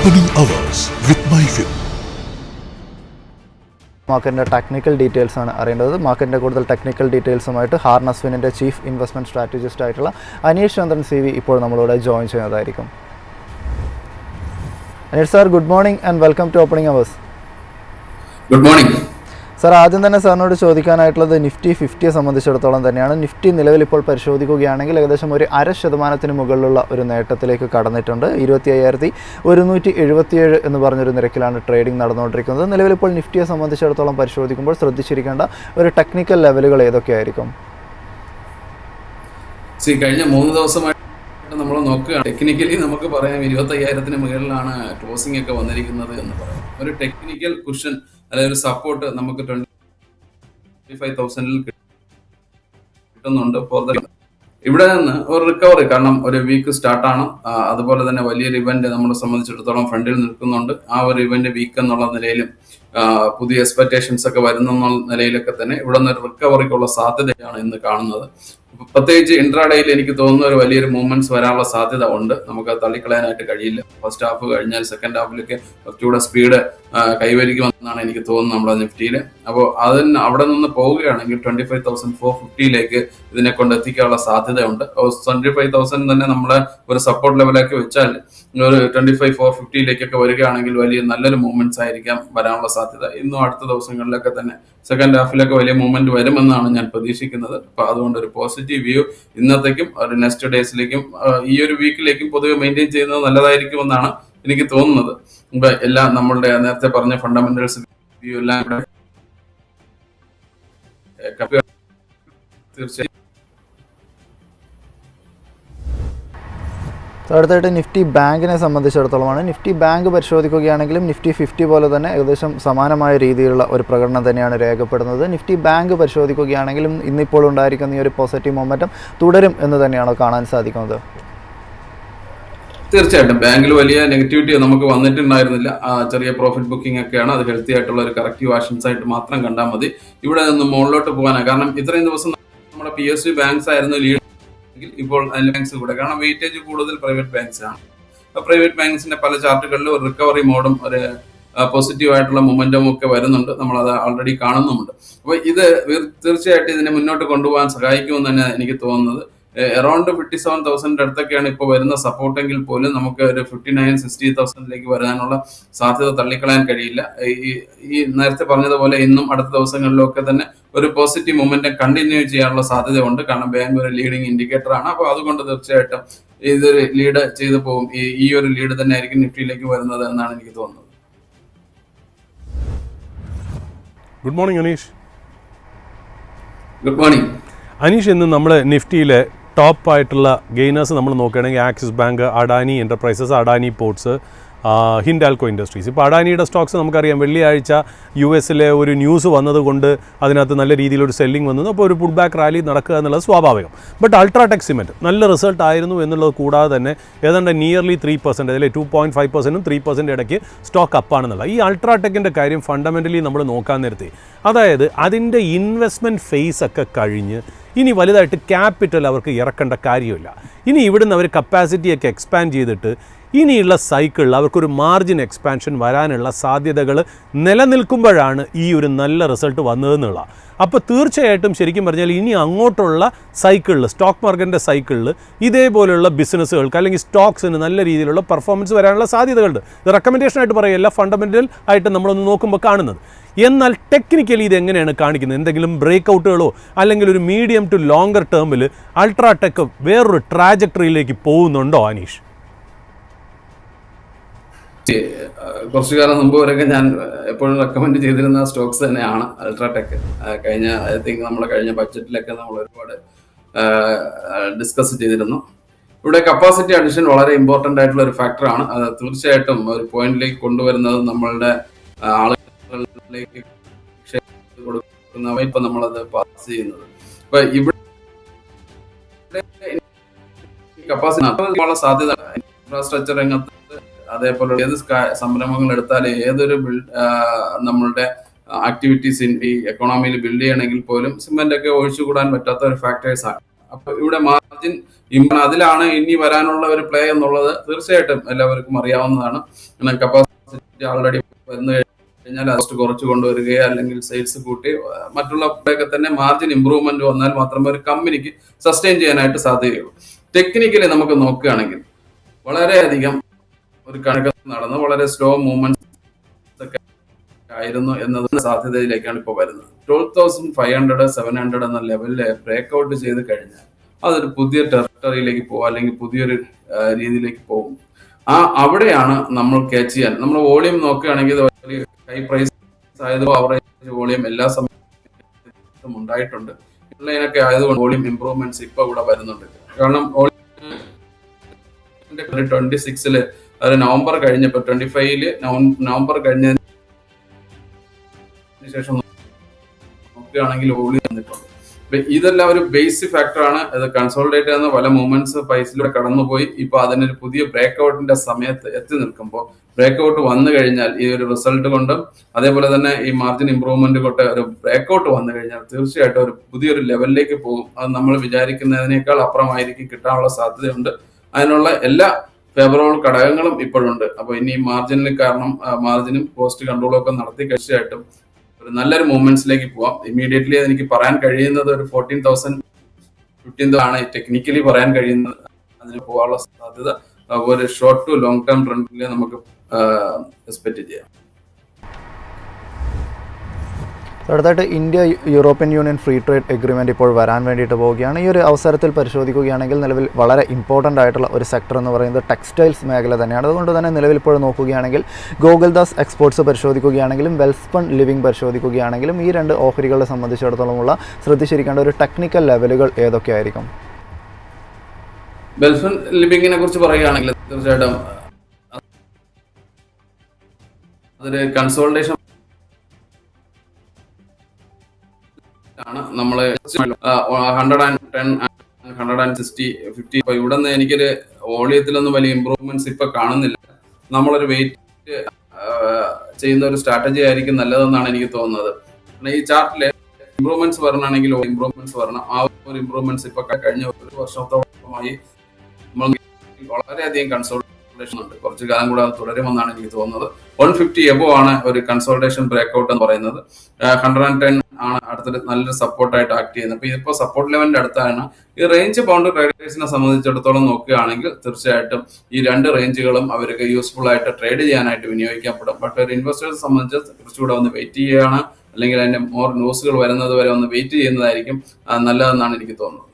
Opening hours with MyFin. മാർക്കറ്റിൻ്റെ technical details ആണ് അറിയേണ്ടത്. മാർക്കറ്റിൻ്റെ കൂടുതൽ ടെക്നിക്കൽ ഡീറ്റെയിൽസുമായിട്ട് ഹാർനസ് ഫിനിൻ്റെ ചീഫ് ഇൻവെസ്റ്റ്മെൻറ്റ് സ്ട്രാറ്റജിസ്റ്റ് ആയിട്ടുള്ള അനീഷ് ചന്ദ്രൻ CV ഇപ്പോൾ നമ്മളോട് ജോയിൻ ചെയ്യുന്നതായിരിക്കും. Aneesh sir, good morning and welcome to opening hours. Good morning sir, ആദ്യം തന്നെ സാറിനോട് ചോദിക്കാനായിട്ടുള്ളത് നിഫ്റ്റി 50യെ സംബന്ധിച്ചിടത്തോളം തന്നെയാണ്. നിഫ്റ്റി നിലവിൽ ഇപ്പോൾ പരിശോധിക്കുകയാണെങ്കിൽ ഏകദേശം ഒരു 0.5% മുകളിലുള്ള ഒരു നേട്ടത്തിലേക്ക് കടന്നിട്ടുണ്ട്. 25,177 എന്ന് പറഞ്ഞൊരു നിരക്കിലാണ് ട്രേഡിംഗ് നടന്നുകൊണ്ടിരിക്കുന്നത്. നിലവിൽ ഇപ്പോൾ നിഫ്റ്റിയെ സംബന്ധിച്ചിടത്തോളം പരിശോധിക്കുമ്പോൾ ശ്രദ്ധിച്ചിരിക്കേണ്ട ഒരു ടെക്നിക്കൽ ലെവലുകൾ ഏതൊക്കെയായിരിക്കും? കഴിഞ്ഞ 3 ദിവസമായിട്ട് നമ്മൾ നോക്കുകയാണ്. ടെക്നിക്കലി നമുക്ക് പറയാം 25,000 മുകളിലാണ് ക്ലോസിംഗ് ഒക്കെ വന്നിരിക്കുന്നത് എന്ന് പറയാം. ഒരു ടെക്നിക്കൽ കുഷൻ അതായത് ഒരു സപ്പോർട്ട് നമുക്ക് 25,000 കിട്ടുന്നുണ്ട്. ഇവിടെ നിന്ന് ഒരു റിക്കവറി, കാരണം ഒരു വീക്ക് സ്റ്റാർട്ടാണ്. അതുപോലെ തന്നെ വലിയൊരു ഇവന്റ് നമ്മളെ സംബന്ധിച്ചിടത്തോളം ഫ്രണ്ടിൽ നിൽക്കുന്നുണ്ട്. ആ ഒരു ഇവന്റ് വീക്ക് എന്നുള്ള നിലയിലും പുതിയ എക്സ്പെക്ടേഷൻസ് ഒക്കെ വരുന്ന നിലയിലൊക്കെ തന്നെ ഇവിടെ നിന്ന് ഒരു റിക്കവറിക്കുള്ള സാധ്യതയാണ് ഇന്ന് കാണുന്നത്. പ്രത്യേകിച്ച് ഇൻട്രാഡേയിൽ എനിക്ക് തോന്നുന്ന ഒരു വലിയൊരു മൂവ്മെന്റ്സ് വരാനുള്ള സാധ്യത ഉണ്ട്. നമുക്ക് തള്ളിക്കളയാനായിട്ട് കഴിയില്ല. ഫസ്റ്റ് ഹാഫ് കഴിഞ്ഞാൽ സെക്കൻഡ് ഹാഫിലേക്ക് കുറച്ചുകൂടെ സ്പീഡ് കൈവരിക്കുമെന്നാണ് എനിക്ക് തോന്നുന്നത് നമ്മുടെ നിഫ്റ്റിയിൽ. അപ്പോൾ അവിടെ നിന്ന് പോവുകയാണെങ്കിൽ 25,450 ഇതിനെ കൊണ്ട് എത്തിക്കാനുള്ള സാധ്യതയുണ്ട്. 25,000 തന്നെ നമ്മളെ ഒരു സപ്പോർട്ട് ലെവലാക്കി വെച്ചാൽ ഒരു 25,450 വരികയാണെങ്കിൽ വലിയ നല്ലൊരു മൂവ്മെന്റ്സ് ആയിരിക്കാം വരാനുള്ള സാധ്യത. ഇന്നും അടുത്ത ദിവസങ്ങളിലൊക്കെ തന്നെ സെക്കൻഡ് ഹാഫിലൊക്കെ വലിയ മൂവ്മെന്റ് വരുമെന്നാണ് ഞാൻ പ്രതീക്ഷിക്കുന്നത്. അപ്പൊ അതുകൊണ്ട് ഒരു പോസിറ്റീവ് വ്യൂ ഇന്നത്തേക്കും ഒരു നെക്സ്റ്റ് ഡേയ്സിലേക്കും ഈ ഒരു വീക്കിലേക്കും പൊതുവെ മെയിൻറ്റെയിൻ ചെയ്യുന്നത് നല്ലതായിരിക്കുമെന്നാണ് എനിക്ക് തോന്നുന്നത്. എല്ലാം നമ്മളുടെ നേരത്തെ പറഞ്ഞ ഫണ്ടമെന്റൽസ് വ്യൂ എല്ലാം കൂടെ തീർച്ചയായും. അടുത്തായിട്ട് നിഫ്റ്റി ബാങ്കിനെ സംബന്ധിച്ചിടത്തോളമാണ്. നിഫ്റ്റി ബാങ്ക് പരിശോധിക്കുകയാണെങ്കിലും നിഫ്റ്റി 50 പോലെ തന്നെ ഏകദേശം സമാനമായ രീതിയിലുള്ള ഒരു പ്രകടനം തന്നെയാണ് രേഖപ്പെടുന്നത്. നിഫ്റ്റി ബാങ്ക് പരിശോധിക്കുകയാണെങ്കിലും ഇന്നിപ്പോൾ ഉണ്ടായിരിക്കുന്ന ഈ ഒരു പോസിറ്റീവ് മൊമെന്റം തുടരും എന്ന് തന്നെയാണോ കാണാൻ സാധിക്കുന്നത്? തീർച്ചയായിട്ടും ബാങ്കിൽ വലിയ നെഗറ്റിവിറ്റി നമുക്ക് വന്നിട്ടുണ്ടായിരുന്നില്ല. ചെറിയ പ്രോഫിറ്റ് ബുക്കിംഗ് ഒക്കെയാണ്. അത് ഹെൽത്തി ആയിട്ടുള്ള ഒരു കറക്റ്റീവ് ആക്ഷൻസ് ആയിട്ട് മാത്രം കണ്ടാൽ മതി. ഇവിടെ നിന്ന് മുകളിലോട്ട് പോകാനാണ്. കാരണം ഇത്രയും ദിവസം നമ്മുടെ PSU ബാങ്ക്സ് ആയിരുന്നു ലീഡ്. ഇപ്പോൾ ബാങ്ക്സ് കൂടെ, കാരണം വെയിറ്റേജ് കൂടുതൽ പ്രൈവറ്റ് ബാങ്ക്സ് ആണ്. പ്രൈവറ്റ് ബാങ്ക്സിന്റെ പല ചാർട്ടുകളിലും ഒരു റിക്കവറി മോഡും ഒരു പോസിറ്റീവ് ആയിട്ടുള്ള മൊമെന്റവും ഒക്കെ വരുന്നുണ്ട്. നമ്മളത് ഓൾറെഡി കാണുന്നുമുണ്ട്. അപ്പൊ ഇത് തീർച്ചയായിട്ടും ഇതിനെ മുന്നോട്ട് കൊണ്ടുപോകാൻ സഹായിക്കുമെന്ന് തന്നെ എനിക്ക് തോന്നുന്നത്. അറൌണ്ട് 57,000 അടുത്തൊക്കെയാണ് ഇപ്പോൾ വരുന്ന സപ്പോർട്ടെങ്കിൽ പോലും നമുക്ക് ഒരു 59,60,000 വരാനുള്ള സാധ്യത തള്ളിക്കളയാൻ കഴിയില്ല. ഈ നേരത്തെ പറഞ്ഞതുപോലെ ഇന്നും അടുത്ത ദിവസങ്ങളിലൊക്കെ തന്നെ ഒരു പോസിറ്റീവ് മൊമെന്റം കണ്ടിന്യൂ ചെയ്യാനുള്ള സാധ്യതയുണ്ട്. കാരണം ബാങ്ക് ഒരു ലീഡിംഗ് ഇൻഡിക്കേറ്റർ ആണ്. അപ്പോൾ അതുകൊണ്ട് തീർച്ചയായിട്ടും ഇതൊരു ലീഡ് ചെയ്തു പോകും. ഈ ഒരു ലീഡ് തന്നെ ആയിരിക്കും നിഫ്റ്റിയിലേക്ക് വരുന്നത് എന്നാണ് എനിക്ക് തോന്നുന്നത്. Good morning Aneesh. Good morning Aneesh. ഇന്ന് നമ്മൾ നിഫ്റ്റിയിലെ ടോപ്പ് ആയിട്ടുള്ള ഗെയിനേഴ്സ് നമ്മൾ നോക്കുകയാണെങ്കിൽ axis bank, Adani enterprises, Adani ports, Hindalco industries. ഇപ്പോൾ അഡാനിയുടെ സ്റ്റോക്സ് നമുക്കറിയാം, വെള്ളിയാഴ്ച US ഒരു ന്യൂസ് വന്നതുകൊണ്ട് അതിനകത്ത് നല്ല രീതിയിലൊരു സെല്ലിംഗ് വന്നത്. അപ്പോൾ ഒരു പുൾ ബാക്ക് റാലി നടക്കുക എന്നുള്ളത് സ്വാഭാവികം. ബട്ട് അൾട്രാടെക് സിമെൻറ്റ് നല്ല റിസൾട്ട് ആയിരുന്നു എന്നുള്ളത് കൂടാതെ തന്നെ ഏതാണ്ട് നിയർലി 3%, അതിൽ 2.5%, 3% ഇടയ്ക്ക് സ്റ്റോക്ക് അപ്പാണെന്നുള്ള ഈ അൾട്രാടെക്കിൻ്റെ കാര്യം ഫണ്ടമെൻ്റലി നമ്മൾ നോക്കാൻ നേരത്തെ, അതായത് അതിൻ്റെ ഇൻവെസ്റ്റ്മെൻറ്റ് ഫേസ് ഒക്കെ കഴിഞ്ഞ് ഇനി വലുതായിട്ട് ക്യാപിറ്റൽ അവർക്ക് ഇറക്കേണ്ട കാര്യമില്ല. ഇനി ഇവിടുന്ന് അവർ കപ്പാസിറ്റിയൊക്കെ എക്സ്പാൻഡ് ചെയ്തിട്ട് ഇനിയുള്ള സൈക്കിളിൽ അവർക്കൊരു മാർജിൻ എക്സ്പാൻഷൻ വരാനുള്ള സാധ്യതകൾ നിലനിൽക്കുമ്പോഴാണ് ഈ ഒരു നല്ല റിസൾട്ട് വന്നതെന്നുള്ള. അപ്പോൾ തീർച്ചയായിട്ടും ശരിക്കും പറഞ്ഞാൽ ഇനി അങ്ങോട്ടുള്ള സൈക്കിളിൽ, സ്റ്റോക്ക് മാർക്കറ്റിൻ്റെ സൈക്കിളിൽ ഇതേപോലെയുള്ള ബിസിനസ്സുകൾക്ക് അല്ലെങ്കിൽ സ്റ്റോക്സിന് നല്ല രീതിയിലുള്ള പെർഫോമൻസ് വരാനുള്ള സാധ്യതകളുണ്ട്. ഇത് റെക്കമെൻഡേഷനായിട്ട് പറയല്ല, ഫണ്ടമെൻ്റൽ ആയിട്ട് നമ്മളൊന്ന് നോക്കുമ്പോൾ കാണുന്നത്. എന്നാൽ ടെക്നിക്കലി ഇത് എങ്ങനെയാണ് കാണിക്കുന്നത്? എന്തെങ്കിലും ബ്രേക്ക് ഔട്ടുകളോ അല്ലെങ്കിൽ ഒരു മീഡിയം ടു ലോങ്ങർ ടേമിൽ അൾട്രാടെക് വേറൊരു ട്രാജക്ടറിയിലേക്ക് പോകുന്നുണ്ടോ അനീഷ്? കുറച്ചു കാലം മുമ്പ് വരെയൊക്കെ ഞാൻ എപ്പോഴും റെക്കമെൻഡ് ചെയ്തിരുന്ന സ്റ്റോക്സ് തന്നെയാണ് അൾട്രാടെക്. ഐ തിങ്ക് നമ്മൾ കഴിഞ്ഞ ബഡ്ജറ്റിലൊക്കെ നമ്മൾ ഒരുപാട് ഡിസ്കസ് ചെയ്തിരുന്നു. ഇവിടെ കപ്പാസിറ്റി അഡിഷൻ വളരെ ഇമ്പോർട്ടൻ്റ് ആയിട്ടുള്ള ഒരു ഫാക്ടറാണ്. അത് തീർച്ചയായിട്ടും ഒരു പോയിന്റിലേക്ക് കൊണ്ടുവരുന്നത് നമ്മളുടെ ആളുകളിലേക്ക് കൊടുക്കുന്ന ഇപ്പം നമ്മളത് പാസ് ചെയ്യുന്നത്. ഇപ്പൊ ഇവിടെ കപ്പാസിറ്റി സാധ്യത ഇൻഫ്രാസ്ട്രക്ചർ രംഗത്ത്, അതേപോലെ ഏത് സംരംഭങ്ങൾ എടുത്താൽ ഏതൊരു നമ്മളുടെ ആക്ടിവിറ്റീസ് ഈ എക്കോണമിയിൽ ബിൽഡ് ചെയ്യണമെങ്കിൽ പോലും സിമെന്റ് ഒക്കെ ഒഴിച്ചുകൂടാൻ പറ്റാത്ത ഒരു ഫാക്ടേഴ്സ് ആണ്. അപ്പൊ ഇവിടെ മാർജിൻ അതിലാണ് ഇനി വരാനുള്ള ഒരു പ്ലേ എന്നുള്ളത് തീർച്ചയായിട്ടും എല്ലാവർക്കും അറിയാവുന്നതാണ്. കപ്പാസിറ്റി ആൾറെഡി വന്നു കഴിഞ്ഞാൽ കോസ്റ്റ് കുറച്ച് കൊണ്ടുവരികയോ അല്ലെങ്കിൽ സെയിൽസ് കൂട്ടി മറ്റുള്ള ഒക്കെ തന്നെ മാർജിൻ ഇമ്പ്രൂവ്മെന്റ് വന്നാൽ മാത്രമേ ഒരു കമ്പനിക്ക് സസ്റ്റെയിൻ ചെയ്യാനായിട്ട് സാധിക്കുകയുള്ളൂ. ടെക്നിക്കലി നമുക്ക് നോക്കുകയാണെങ്കിൽ വളരെയധികം ഒരു കണക്ക് നടന്ന് വളരെ സ്ലോ മൂവ്മെന്റ് ഒക്കെ ആയിരുന്നു എന്നത് സാധ്യതയിലേക്കാണ് ഇപ്പോൾ വരുന്നത്. 12,500 700 എന്ന ലെവലിൽ ബ്രേക്ക് ഔട്ട് ചെയ്ത് കഴിഞ്ഞാൽ അതൊരു പുതിയ ടെറിട്ടറിയിലേക്ക് പോകും, അല്ലെങ്കിൽ പുതിയൊരു രീതിയിലേക്ക് പോകും. അവിടെയാണ് നമ്മൾ ക്യാച്ച് ചെയ്യാൻ. നമ്മൾ വോളിയം നോക്കുകയാണെങ്കിൽ ഹൈ പ്രൈസ് ആയതോ അവറേജ് വോളിയം എല്ലാ സമയത്തും ഉണ്ടായിട്ടുണ്ട്. ഇതിനൊക്കെ ആയതുകൊണ്ട് വോളിയം ഇംപ്രൂവ്മെന്റ്സ് ഇപ്പൊ ഇവിടെ വരുന്നുണ്ട്. കാരണം 26 അത് നവംബർ കഴിഞ്ഞപ്പോൾ 25 നവംബർ കഴിഞ്ഞതിന് ശേഷം നോക്കുകയാണെങ്കിൽ വോളിയം വന്നിട്ടുണ്ട്. ഇതെല്ലാം ഒരു ബേസിക് ഫാക്ടറാണ്. ഇത് കൺസോളിഡേറ്റ് ചെയ്യുന്ന പല മൂവ്മെന്റ്സ് പൈസയിലൂടെ കടന്നുപോയി. ഇപ്പൊ അതിനൊരു പുതിയ ബ്രേക്ക് ഔട്ടിന്റെ സമയത്ത് എത്തി നിൽക്കുമ്പോൾ ബ്രേക്ക് ഔട്ട് വന്നു കഴിഞ്ഞാൽ ഈ ഒരു റിസൾട്ട് കൊണ്ടും അതേപോലെ തന്നെ ഈ മാർജിൻ ഇംപ്രൂവ്മെന്റ് കൊണ്ട് ഒരു ബ്രേക്ക് ഔട്ട് വന്നു കഴിഞ്ഞാൽ തീർച്ചയായിട്ടും ഒരു പുതിയൊരു ലെവലിലേക്ക് പോകും. അത് നമ്മൾ വിചാരിക്കുന്നതിനേക്കാൾ അപ്പുറമായിരിക്കും കിട്ടാനുള്ള സാധ്യതയുണ്ട്. അതിനുള്ള എല്ലാ ഫേവറബിൾ ഘടകങ്ങളും ഇപ്പോഴുണ്ട്. അപ്പൊ ഇനി മാർജിനിൽ കാരണം മാർജിനും കോസ്റ്റ് കൺട്രോളും ഒക്കെ നടത്തി തീർച്ചയായിട്ടും ഒരു നല്ലൊരു മൂവ്മെന്റ്സിലേക്ക് പോവാം. ഇമ്മീഡിയറ്റ്ലി എനിക്ക് പറയാൻ കഴിയുന്നത് ഒരു 14,000 15 ആണ് ടെക്നിക്കലി പറയാൻ കഴിയുന്നത്. അതിന് പോകാനുള്ള സാധ്യത ഒരു ഷോർട്ട് ടു ലോങ് ടേം ട്രെൻഡിൽ നമുക്ക് എക്സ്പെക്ട് ചെയ്യാം. അടുത്തായിട്ട് India European union free trade agreement ഇപ്പോൾ വരാൻ വേണ്ടിയിട്ട് പോവുകയാണ്. ഈ ഒരു അവസരത്തിൽ പരിശോധിക്കുകയാണെങ്കിൽ നിലവിൽ വളരെ ഇമ്പോർട്ടൻ്റ് ആയിട്ടുള്ള ഒരു സെക്ടർ എന്ന് പറയുന്നത് ടെക്സ്റ്റൈൽസ് മേഖല തന്നെയാണ്. അതുകൊണ്ട് തന്നെ നിലവിൽ ഇപ്പോൾ നോക്കുകയാണെങ്കിൽ ഗോകുൽദാസ് എക്സ്പോർട്സ് പരിശോധിക്കുകയാണെങ്കിലും വെൽസ്പൺ ലിവിംഗ് പരിശോധിക്കുകയാണെങ്കിലും ഈ രണ്ട് ഓഹരികളെ സംബന്ധിച്ചിടത്തോളമുള്ള ശ്രദ്ധിച്ചിരിക്കേണ്ട ഒരു ടെക്നിക്കൽ ലെവലുകൾ ഏതൊക്കെയായിരിക്കും? വെൽസ്പൺ ലിവിങ്ങിനെ കുറിച്ച് പറയുകയാണെങ്കിൽ തീർച്ചയായിട്ടും അതൊരു കൺസോൾട്ടേഷൻ ആണ്. നമ്മള് 110 160 50 ഇപ്പൊ ഇവിടെ നിന്ന് എനിക്കൊരു വോളിയത്തിലൊന്നും വലിയ ഇമ്പ്രൂവ്മെന്റ്സ് ഇപ്പൊ കാണുന്നില്ല. നമ്മളൊരു വെയിറ്റ് ചെയ്യുന്ന ഒരു സ്ട്രാറ്റജി ആയിരിക്കും നല്ലതെന്നാണ് എനിക്ക് തോന്നുന്നത്. ഈ ചാർട്ടില് ഇമ്പ്രൂവ്മെന്റ്സ് വരണമെങ്കിൽ ഇമ്പ്രൂവ്മെന്റ്സ് വരണം. ആ ഒരു ഇമ്പ്രൂവ്മെന്റ്സ് ഇപ്പൊ കഴിഞ്ഞ ഒരു വർഷത്തോളമായി വളരെയധികം കൺസോൾട്ടേഷൻ ഉണ്ട്. കുറച്ചു കാലം കൂടെ അത് തുടരുമെന്നാണ് എനിക്ക് തോന്നുന്നത്. 150 എബോവ് ആണ് ഒരു കൺസോൾട്ടേഷൻ ബ്രേക്ക് ഔട്ട് എന്ന് പറയുന്നത്. 110 ആണ് അടുത്തൊരു നല്ലൊരു സപ്പോർട്ടായിട്ട് ആക്ട് ചെയ്യുന്നത്. അപ്പൊ ഇതിപ്പോ സപ്പോർട്ട് ലെവലിന്റെ അടുത്താണ്. ഈ റേഞ്ച് ബൗണ്ട് ട്രേഡേഴ്സിനെ സംബന്ധിച്ചിടത്തോളം നോക്കുകയാണെങ്കിൽ തീർച്ചയായിട്ടും ഈ രണ്ട് റേഞ്ചുകളും അവർക്ക് യൂസ്ഫുൾ ആയിട്ട് ട്രേഡ് ചെയ്യാനായിട്ട് വിനിയോഗിക്കപ്പെടും. ബട്ട് ഒരു ഇൻവെസ്റ്റേഴ്സ് സംബന്ധിച്ച് കുറച്ചുകൂടെ ഒന്ന് വെയിറ്റ് ചെയ്യുകയാണ്, അല്ലെങ്കിൽ അതിന്റെ മോർ ന്യൂസുകൾ വരുന്നത് വരെ ഒന്ന് വെയിറ്റ് ചെയ്യുന്നതായിരിക്കും നല്ലതെന്നാണ് എനിക്ക് തോന്നുന്നത്.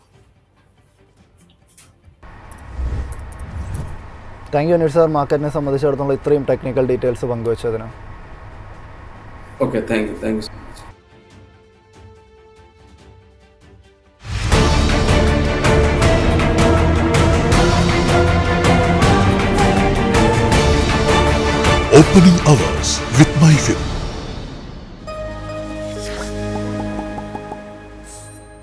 താങ്ക് യു അനിൽ സാർ, മാർക്കറ്റിനെ സംബന്ധിച്ചിടത്തോളം ഇത്രയും ടെക്നിക്കൽ ഡീറ്റെയിൽസ് പങ്കുവച്ചതിന്. Okay, thank you so much. Opening hours with MyFin.